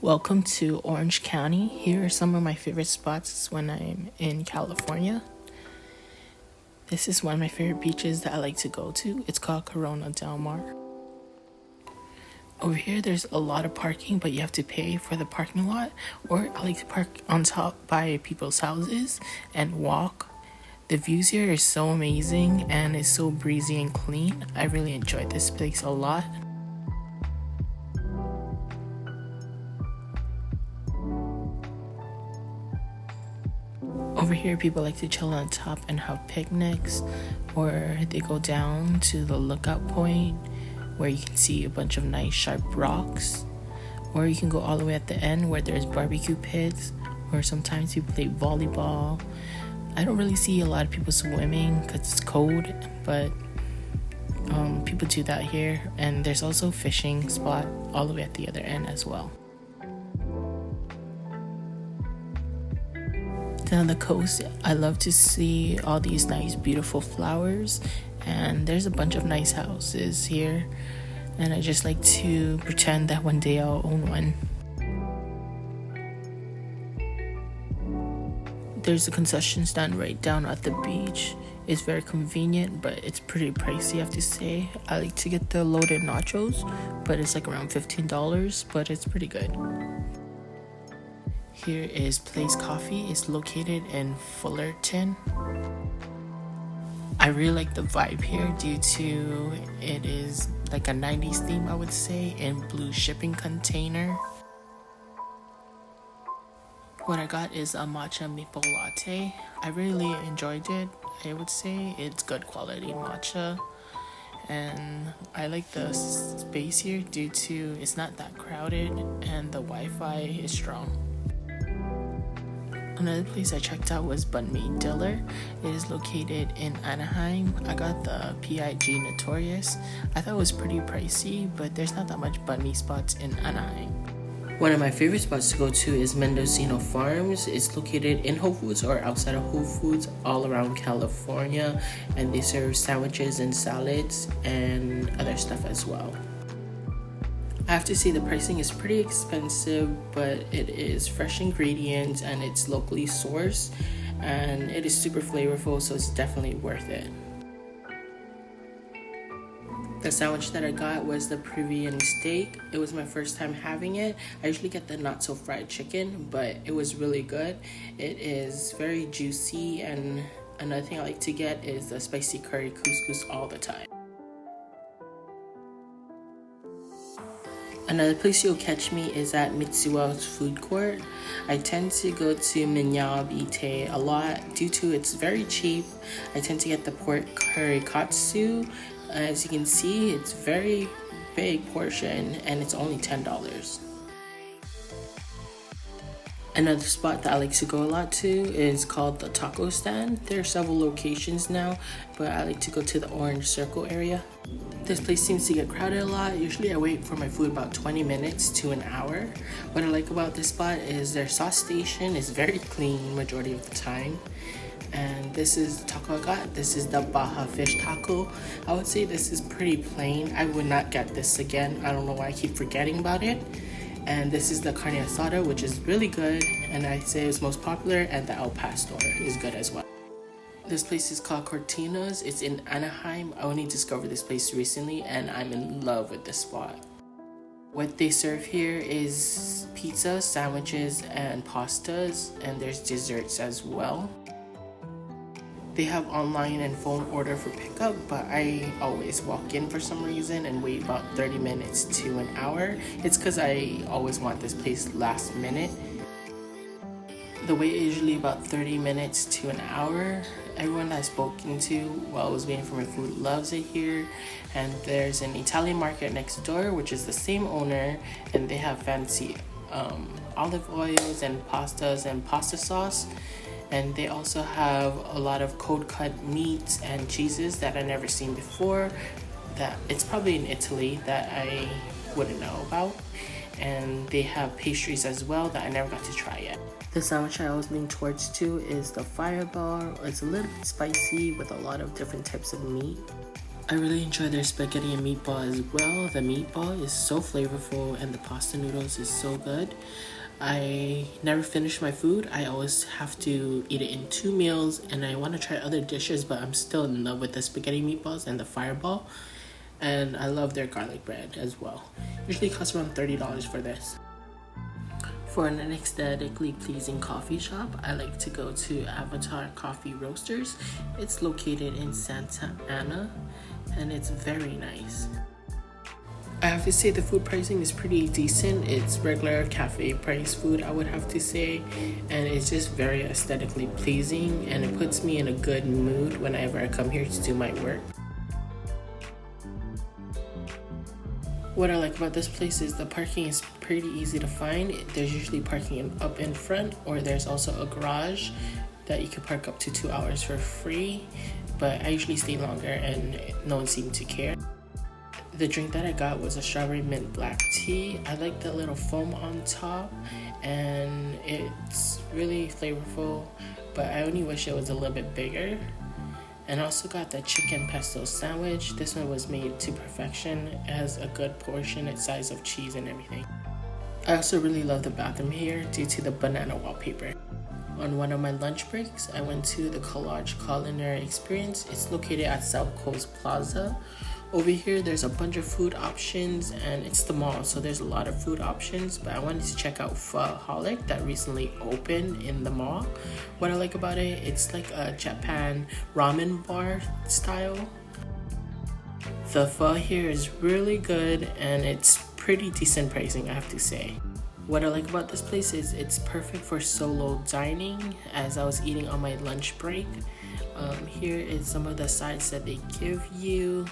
Welcome to Orange County. Here are some of my favorite spots when I'm in California. This is one of my favorite beaches that I like to go to. It's called Corona Del Mar. Over here, there's a lot of parking, but you have to pay for the parking lot. Or I like to park on top by people's houses and walk. The views here are so amazing and it's so breezy and clean. I really enjoyed this place a lot. Over here, people like to chill on top and have picnics, or they go down to the lookout point where you can see a bunch of nice sharp rocks, or you can go all the way at the end where there's barbecue pits, or sometimes people play volleyball. I don't really see a lot of people swimming because it's cold, but people do that here. And there's also a fishing spot all the way at the other end as well. Down the coast, I love to see all these nice beautiful flowers, and there's a bunch of nice houses here, and I just like to pretend that one day I'll own one. There's a concession stand right down at the beach. It's very convenient, but it's pretty pricey, I have to say. I like to get the loaded nachos, but it's like around $15, but it's pretty good. Here is Place Coffee. It's located in Fullerton. I really like the vibe here due to it is like a 90s theme, I would say, in blue shipping container. What I got is a matcha maple latte. I really enjoyed it. I would say it's good quality matcha. And I like the space here due to it's not that crowded and the Wi-Fi is strong. Another place I checked out was Banh Mi Dealer. It is located in Anaheim. I got the PIG Notorious. I thought it was pretty pricey, but there's not that much banh mi spots in Anaheim. One of my favorite spots to go to is Mendocino Farms. It's located in Whole Foods or outside of Whole Foods all around California, and they serve sandwiches and salads and other stuff as well. I have to say the pricing is pretty expensive, but it is fresh ingredients and it's locally sourced, and it is super flavorful, so it's definitely worth it. The sandwich that I got was the Peruvian steak. It was my first time having it. I usually get the not so fried chicken, but it was really good. It is very juicy, and another thing I like to get is the spicy curry couscous all the time. Another place you'll catch me is at Mitsuwa's food court. I tend to go to Miyabi-tei a lot due to it's very cheap. I tend to get the pork curry katsu. As you can see, it's very big portion and it's only $10. Another spot that I like to go a lot to is called the Taco Stand. There are several locations now, but I like to go to the Orange Circle area. This place seems to get crowded a lot. Usually I wait for my food about 20 minutes to an hour. What I like about this spot is their sauce station is very clean majority of the time. And this is the taco I got. This is the Baja fish taco. I would say this is pretty plain. I would not get this again. I don't know why I keep forgetting about it. And this is the carne asada, which is really good, and I'd say it's most popular, and the El Pastor is good as well. This place is called Cortina's. It's in Anaheim. I only discovered this place recently, and I'm in love with this spot. What they serve here is pizza, sandwiches, and pastas, and there's desserts as well. They have online and phone order for pickup, but I always walk in for some reason and wait about 30 minutes to an hour. It's because I always want this place last minute. The wait is usually about 30 minutes to an hour. Everyone I've spoken to while I was waiting for my food loves it here. And there's an Italian market next door, which is the same owner, and they have fancy olive oils and pastas and pasta sauce. And they also have a lot of cold cut meats and cheeses that I've never seen before. That it's probably in Italy that I wouldn't know about. And they have pastries as well that I never got to try yet. The sandwich I always lean towards too is the firebar. It's a little bit spicy with a lot of different types of meat. I really enjoy their spaghetti and meatball as well. The meatball is so flavorful and the pasta noodles is so good. I never finish my food. I always have to eat it in 2 meals, and I want to try other dishes, but I'm still in love with the spaghetti meatballs and the fireball. And I love their garlic bread as well. Usually costs around $30 for this. For an aesthetically pleasing coffee shop, I like to go to Avatar Coffee Roasters. It's located in Santa Ana, and it's very nice. I have to say the food pricing is pretty decent. It's regular cafe price food, I would have to say, and it's just very aesthetically pleasing, and it puts me in a good mood whenever I come here to do my work. What I like about this place is the parking is pretty easy to find. There's usually parking up in front, or there's also a garage that you can park up to 2 hours for free, but I usually stay longer and no one seemed to care. The drink that I got was a strawberry mint black tea. I like the little foam on top, and it's really flavorful, but I only wish it was a little bit bigger. And I also got the chicken pesto sandwich. This one was made to perfection. It has a good portion, its size of cheese and everything. I also really love the bathroom here due to the banana wallpaper. On one of my lunch breaks, I went to the Collage Culinary Experience. It's located at South Coast Plaza. Over here, there's a bunch of food options, and it's the mall, so there's a lot of food options, but I wanted to check out Phoholic that recently opened in the mall. What I like about it, it's like a Japan ramen bar style. The pho here is really good, and it's pretty decent pricing, I have to say. What I like about this place is it's perfect for solo dining, as I was eating on my lunch break. Here is some of the sides that they give you.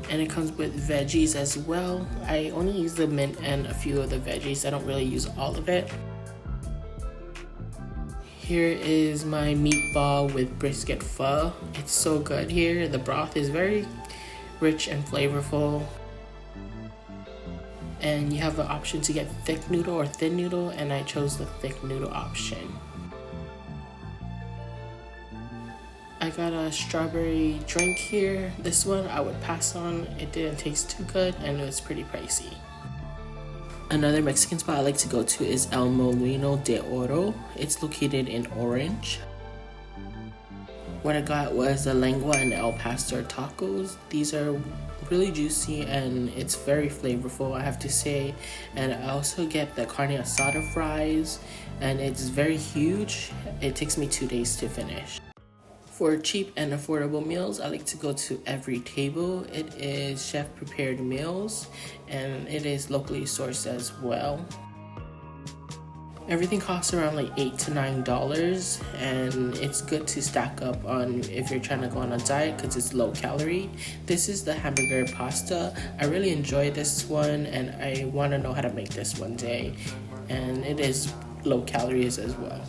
And it comes with veggies as well. I only use the mint and a few of the veggies. I don't really use all of it. Here is my meatball with brisket pho. It's so good here. The broth is very rich and flavorful. And you have the option to get thick noodle or thin noodle, and I chose the thick noodle option. I got a strawberry drink here. This one I would pass on. It didn't taste too good and it was pretty pricey. Another Mexican spot I like to go to is El Molino De Oro. It's located in Orange. What I got was the lengua and el pastor tacos. These are really juicy and it's very flavorful, I have to say. And I also get the carne asada fries, and it's very huge. It takes me 2 days to finish. For cheap and affordable meals, I like to go to Every Table. It is chef prepared meals, and it is locally sourced as well. Everything costs around like $8 to $9, and it's good to stack up on if you're trying to go on a diet because it's low calorie. This is the hamburger pasta. I really enjoy this one, and I want to know how to make this one day, and it is low calories as well.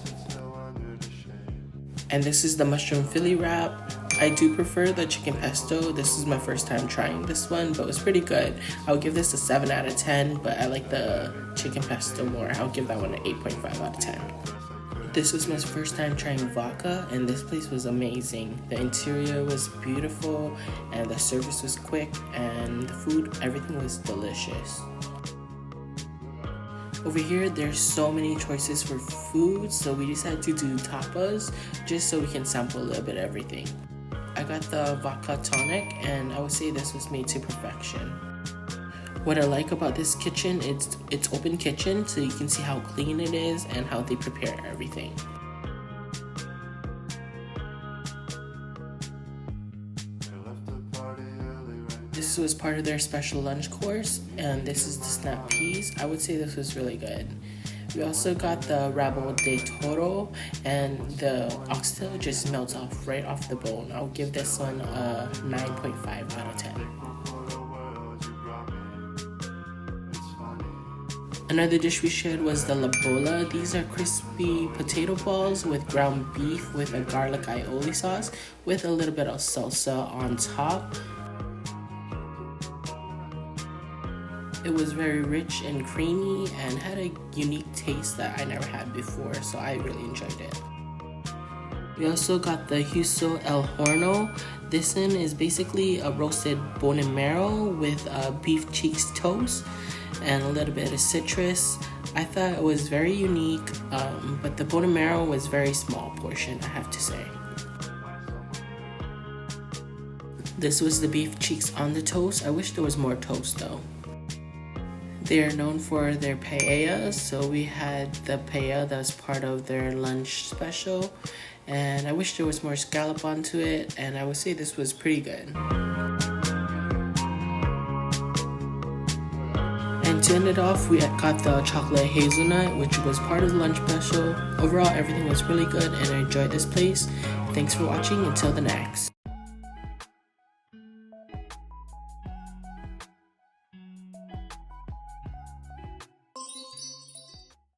And this is the mushroom Philly wrap. I do prefer the chicken pesto. This is my first time trying this one, but it was pretty good. I would give this a 7 out of 10, but I like the chicken pesto more. I'll give that one an 8.5 out of 10. This was my first time trying Vaca, and this place was amazing. The interior was beautiful, and the service was quick, and the food, everything was delicious. Over here, there's so many choices for food, so we decided to do tapas just so we can sample a little bit of everything. I got the Vaca tonic, and I would say this was made to perfection. What I like about this kitchen, it's open kitchen, so you can see how clean it is and how they prepare everything. This was part of their special lunch course, and this is the snap peas. I would say this was really good. We also got the rabo de toro, and the oxtail just melts off right off the bone. I'll give this one a 9.5 out of 10. Another dish we shared was the la bola. These are crispy potato balls with ground beef with a garlic aioli sauce with a little bit of salsa on top. It was very rich and creamy and had a unique taste that I never had before, so I really enjoyed it. We also got the Huso El Horno. This one is basically a roasted bone and marrow with beef cheeks toast and a little bit of citrus. I thought it was very unique, but the bone and marrow was very small portion, I have to say. This was the beef cheeks on the toast. I wish there was more toast though. They are known for their paella, so we had the paella that was part of their lunch special, and I wish there was more scallop onto it, and I would say this was pretty good. And to end it off, we got the chocolate hazelnut, which was part of the lunch special. Overall, everything was really good, and I enjoyed this place. Thanks for watching. Until the next.